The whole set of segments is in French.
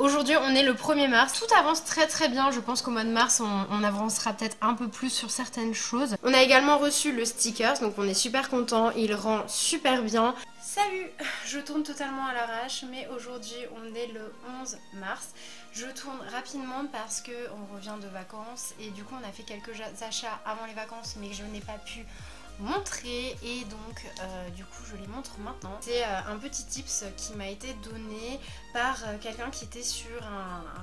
Aujourd'hui on est le 1er mars, tout avance très bien, je pense qu'au mois de mars on avancera peut-être un peu plus sur certaines choses. On a également reçu le sticker, donc on est super content, il rend super bien. Salut, je tourne totalement à l'arrache, mais aujourd'hui on est le 11 mars. Je tourne rapidement parce que on revient de vacances et du coup on a fait quelques achats avant les vacances mais que je n'ai pas pu montrer et donc du coup je les montre maintenant. C'est un petit tips qui m'a été donné par quelqu'un qui était sur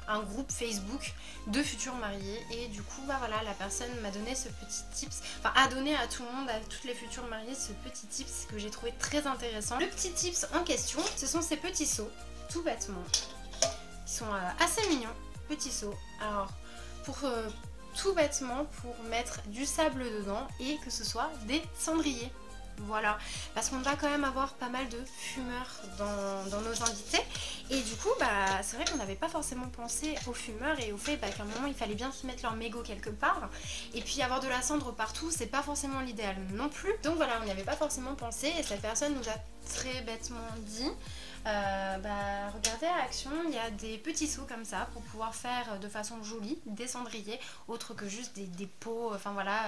un groupe Facebook de futurs mariés et du coup bah voilà, la personne m'a donné ce petit tips, enfin a donné à tout le monde, à toutes les futures mariées ce petit tips que j'ai trouvé très intéressant. Le petit tips en question, ce sont ces petits seaux, tout bêtement. Ils sont assez mignons, petits seaux. Alors pour tout bêtement pour mettre du sable dedans et que ce soit des cendriers. Voilà, parce qu'on va quand même avoir pas mal de fumeurs dans nos invités et du coup bah c'est vrai qu'on n'avait pas forcément pensé aux fumeurs et au fait bah, qu'à un moment il fallait bien qu'ils mettent leur mégot quelque part et puis avoir de la cendre partout c'est pas forcément l'idéal non plus, donc voilà on n'y avait pas forcément pensé et cette personne nous a très bêtement dit bah regardez à Action, il y a des petits seaux comme ça pour pouvoir faire de façon jolie des cendriers autre que juste des pots, enfin voilà,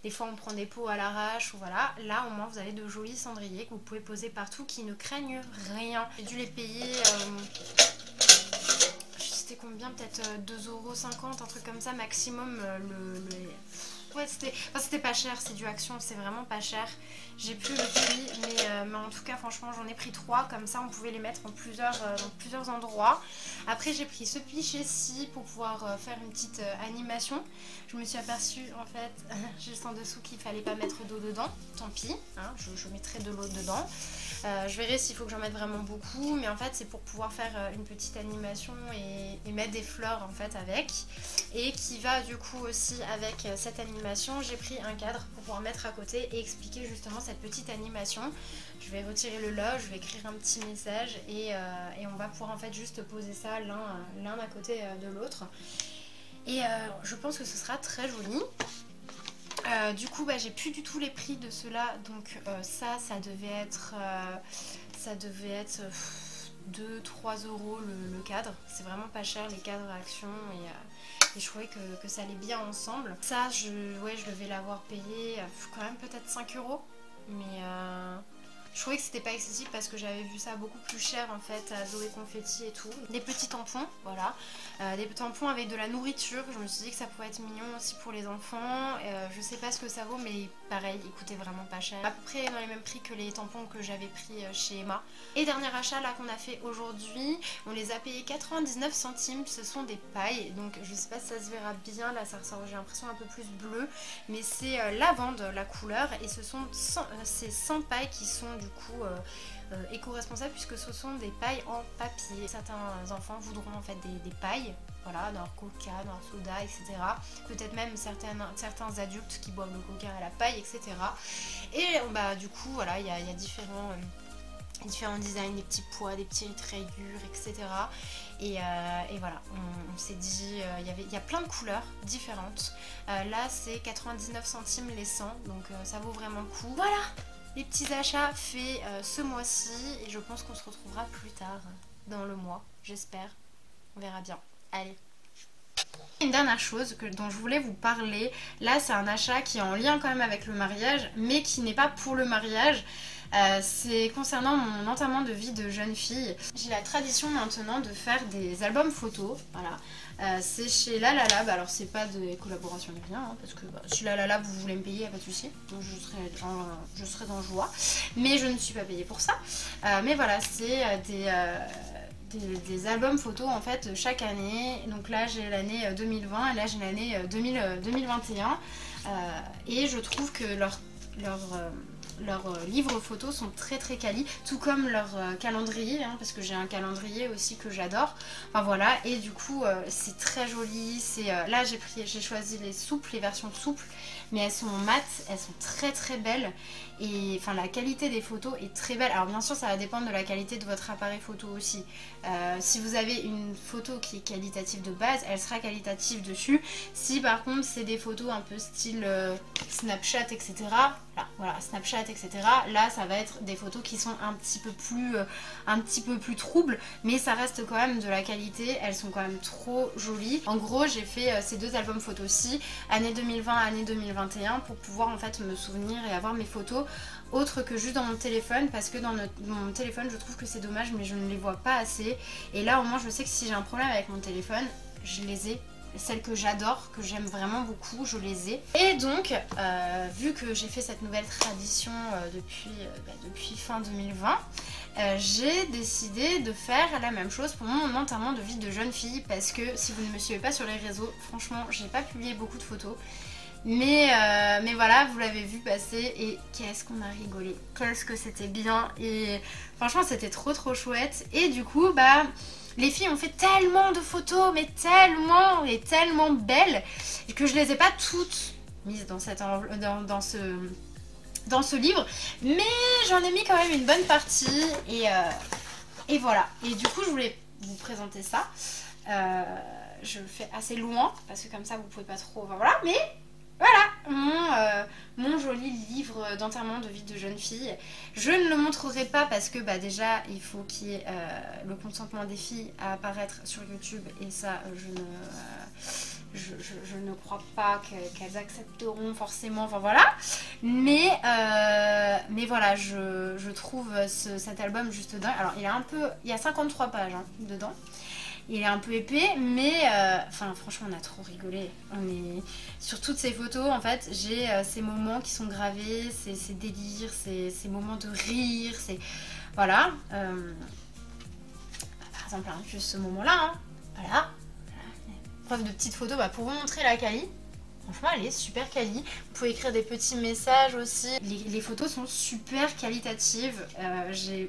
des fois on prend des pots à l'arrache ou voilà, là au moins vous avez de jolis cendriers que vous pouvez poser partout qui ne craignent rien. J'ai dû les payer, c'était combien, peut-être 2,50 €, un truc comme ça maximum ouais, c'était pas cher, c'est du Action, c'est vraiment pas cher. J'ai plus le prix, mais en tout cas, franchement, j'en ai pris 3, comme ça on pouvait les mettre dans plusieurs endroits. Après, j'ai pris ce pichet-ci pour pouvoir faire une petite animation. Je me suis aperçue, en fait, juste en dessous qu'il fallait pas mettre d'eau dedans. Tant pis, hein, je mettrai de l'eau dedans. Je verrai s'il faut que j'en mette vraiment beaucoup, mais en fait c'est pour pouvoir faire une petite animation et mettre des fleurs en fait avec. Et qui va du coup aussi avec cette animation, j'ai pris un cadre pour pouvoir mettre à côté et expliquer justement cette petite animation. Je vais retirer le lot, je vais écrire un petit message et on va pouvoir en fait juste poser ça l'un à côté de l'autre. Et je pense que ce sera très joli. Du coup bah, j'ai plus du tout les prix de cela, donc ça devait être 2-3 € le cadre. C'est vraiment pas cher les cadres Action et je trouvais que ça allait bien ensemble. Ça je devais l'avoir payé quand même peut-être 5 €, mais je trouvais que c'était pas excessif parce que j'avais vu ça beaucoup plus cher en fait à Zoé Confetti et tout. Des petits tampons, voilà. Des tampons avec de la nourriture. Je me suis dit que ça pouvait être mignon aussi pour les enfants. Je sais pas ce que ça vaut mais pareil, ils coûtaient vraiment pas cher. À peu près dans les mêmes prix que les tampons que j'avais pris chez Emma. Et dernier achat là qu'on a fait aujourd'hui, on les a payés 99 centimes. Ce sont des pailles. Donc je sais pas si ça se verra bien là, ça ressort, j'ai l'impression un peu plus bleu. Mais c'est lavande la couleur et ce sont ces 100 pailles qui sont du coup éco-responsables puisque ce sont des pailles en papier. Certains enfants voudront en fait des pailles, voilà, dans leur coca, dans leur soda, etc. Peut-être même certains adultes qui boivent le coca à la paille, etc. Et bah du coup voilà, il y a différents designs, des petits pois, des petites rayures, etc. Et voilà, on s'est dit, il y a plein de couleurs différentes. Là c'est 99 centimes les 100, donc ça vaut vraiment le coup. Voilà les petits achats faits ce mois-ci et je pense qu'on se retrouvera plus tard dans le mois, j'espère. On verra bien. Allez. Une dernière chose dont je voulais vous parler, là c'est un achat qui est en lien quand même avec le mariage mais qui n'est pas pour le mariage. C'est concernant mon entamement de vie de jeune fille. J'ai la tradition maintenant de faire des albums photos, voilà. C'est chez La La Lab, alors c'est pas de collaboration ni rien, hein, parce que bah, si La La Lab vous voulez me payer, y a pas de souci, donc je serai dans joie, mais je ne suis pas payée pour ça. Mais voilà, c'est des albums photos en fait chaque année. Donc là j'ai l'année 2020 et là j'ai l'année 2021 et je trouve que leurs livres photos sont très quali, tout comme leur calendrier, hein, parce que j'ai un calendrier aussi que j'adore. Enfin voilà, et du coup c'est très joli. Là j'ai choisi les versions souples, mais elles sont mates, elles sont très belles. Et enfin la qualité des photos est très belle. Alors bien sûr ça va dépendre de la qualité de votre appareil photo aussi. Si vous avez une photo qui est qualitative de base, elle sera qualitative dessus. Si par contre c'est des photos un peu style Snapchat, etc. Voilà, Snapchat Snapchat, etc. Là ça va être des photos qui sont un petit peu plus troubles, mais ça reste quand même de la qualité, elles sont quand même trop jolies. En gros j'ai fait ces deux albums photos-ci, année 2020, année 2021, pour pouvoir en fait me souvenir et avoir mes photos autre que juste dans mon téléphone, parce que dans mon téléphone je trouve que c'est dommage, mais je ne les vois pas assez. Et là au moins je sais que si j'ai un problème avec mon téléphone, je les ai. Celles que j'adore, que j'aime vraiment beaucoup, je les ai. Et donc, vu que j'ai fait cette nouvelle tradition depuis fin 2020, j'ai décidé de faire la même chose pour mon enterrement de vie de jeune fille. Parce que si vous ne me suivez pas sur les réseaux, franchement, j'ai pas publié beaucoup de photos. Mais voilà, vous l'avez vu passer et qu'est-ce qu'on a rigolé. Qu'est-ce que c'était bien. Et franchement, c'était trop chouette. Et du coup, bah... les filles ont fait tellement de photos, mais tellement belles, que je les ai pas toutes mises dans ce livre, mais j'en ai mis quand même une bonne partie, et voilà. Et du coup je voulais vous présenter ça. Je le fais assez loin, parce que comme ça vous pouvez pas trop... Enfin, voilà, mais... voilà, mon joli livre d'enterrement de vie de jeune fille. Je ne le montrerai pas parce que bah, déjà il faut qu'il y ait le consentement des filles à apparaître sur YouTube, et ça je ne crois pas qu'elles accepteront forcément, enfin voilà. Mais voilà, je trouve cet album juste dingue. Alors il y a 53 pages hein, dedans. Il est un peu épais, mais enfin franchement on a trop rigolé. Sur toutes ces photos en fait, j'ai ces moments qui sont gravés, ces délires, ces moments de rire, voilà. Par exemple hein, juste ce moment là, hein. Voilà. Preuve de petites photos pour vous montrer la quali. Franchement elle est super quali. Vous pouvez écrire des petits messages aussi. Les photos sont super qualitatives. Je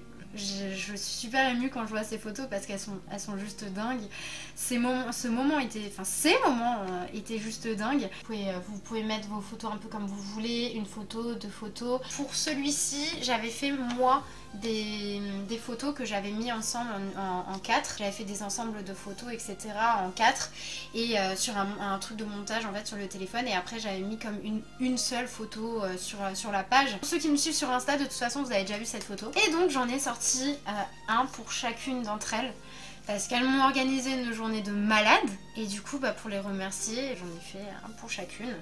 suis super émue quand je vois ces photos parce qu'elles sont juste dingues. Ces moments étaient juste dingues. Vous pouvez mettre vos photos un peu comme vous voulez, une photo, deux photos. Pour celui-ci, j'avais fait moi des photos que j'avais mis ensemble en 4. J'avais fait des ensembles de photos, etc. en 4 et sur un truc de montage en fait sur le téléphone, et après j'avais mis comme une seule photo sur la page. Pour ceux qui me suivent sur Insta, de toute façon vous avez déjà vu cette photo. Et donc j'en ai sorti un pour chacune d'entre elles, parce qu'elles m'ont organisé une journée de malade, et du coup pour les remercier j'en ai fait un pour chacune.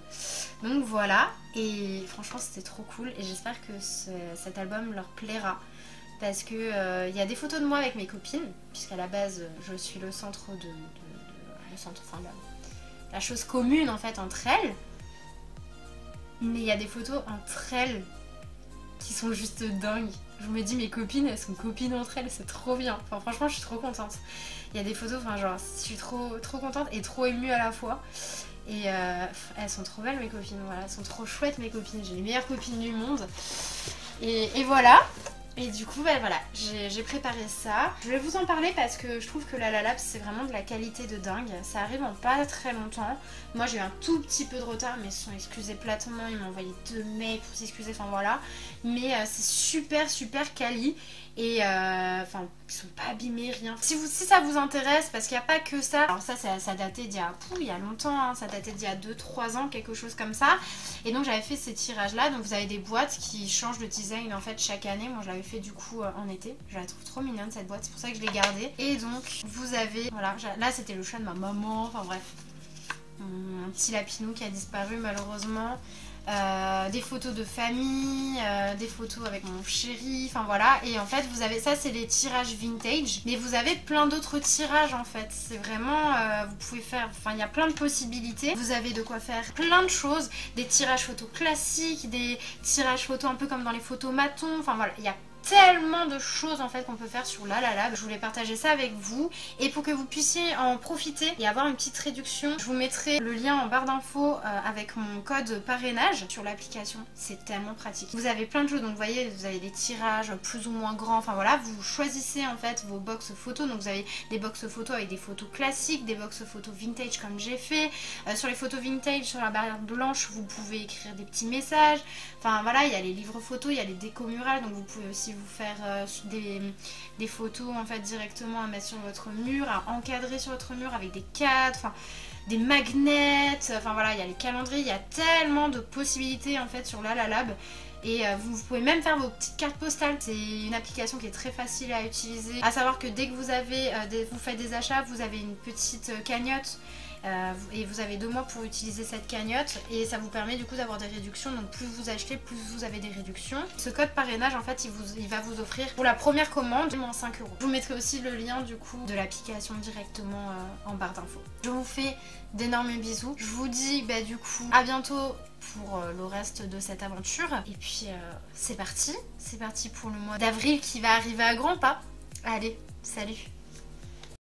Donc voilà, et franchement c'était trop cool, et j'espère que cet album leur plaira, parce que y a des photos de moi avec mes copines, puisqu'à la base je suis le centre enfin la chose commune en fait entre elles, mais il y a des photos entre elles qui sont juste dingues. Je me dis mes copines, elles sont copines entre elles, c'est trop bien. Enfin franchement je suis trop contente. Il y a des photos, enfin genre je suis trop contente et trop émue à la fois. Et elles sont trop belles mes copines, voilà, elles sont trop chouettes mes copines, j'ai les meilleures copines du monde. Et voilà. Et du coup voilà, j'ai préparé ça. Je vais vous en parler parce que je trouve que la Labs c'est vraiment de la qualité de dingue. Ça arrive en pas très longtemps. Moi j'ai eu un tout petit peu de retard, mais ils se sont excusés platement. Ils m'ont envoyé 2 mails pour s'excuser, enfin voilà. Mais c'est super quali. Et enfin ils sont pas abîmés, rien. Si ça vous intéresse, parce qu'il n'y a pas que ça. Alors ça datait d'il y a longtemps, hein. Ça datait d'il y a 2-3 ans, quelque chose comme ça. Et donc j'avais fait ces tirages là. Donc vous avez des boîtes qui changent de design en fait chaque année. Moi je l'avais fait du coup en été. Je la trouve trop mignonne cette boîte, c'est pour ça que je l'ai gardée. Et donc vous avez, voilà, là c'était le chat de ma maman, enfin bref. Un petit lapinou qui a disparu malheureusement. Des photos de famille, des photos avec mon chéri, enfin voilà. Et en fait vous avez, ça c'est les tirages vintage, mais vous avez plein d'autres tirages en fait. C'est vraiment, vous pouvez faire, enfin il y a plein de possibilités. Vous avez de quoi faire plein de choses, des tirages photos classiques, des tirages photos un peu comme dans les photos matons, enfin voilà, il y a tellement de choses en fait qu'on peut faire sur la Labs. Je voulais partager ça avec vous, et pour que vous puissiez en profiter et avoir une petite réduction, je vous mettrai le lien en barre d'infos avec mon code parrainage sur l'application. C'est tellement pratique. Vous avez plein de choses, donc vous voyez, vous avez des tirages plus ou moins grands, enfin voilà, vous choisissez en fait vos box photos. Donc vous avez des box photos avec des photos classiques, des box photos vintage comme j'ai fait. Sur les photos vintage, sur la barrière blanche, vous pouvez écrire des petits messages. Enfin voilà, il y a les livres photos, il y a les décos murales, donc vous pouvez aussi vous faire des photos en fait directement à mettre sur votre mur, à encadrer sur votre mur avec des cadres, enfin des magnets, enfin voilà, il y a les calendriers, il y a tellement de possibilités en fait sur LalaLab. Et vous pouvez même faire vos petites cartes postales. C'est une application qui est très facile à utiliser. À savoir que dès que vous faites des achats, vous avez une petite cagnotte. Et vous avez 2 mois pour utiliser cette cagnotte et ça vous permet du coup d'avoir des réductions. Donc plus vous achetez, plus vous avez des réductions. Ce code parrainage en fait il va vous offrir pour la première commande moins 5 €. Je vous mettrai aussi le lien du coup de l'application directement en barre d'infos. Je vous fais d'énormes bisous. Je vous dis du coup à bientôt pour le reste de cette aventure. Et puis c'est parti pour le mois d'avril qui va arriver à grands pas. Allez, salut!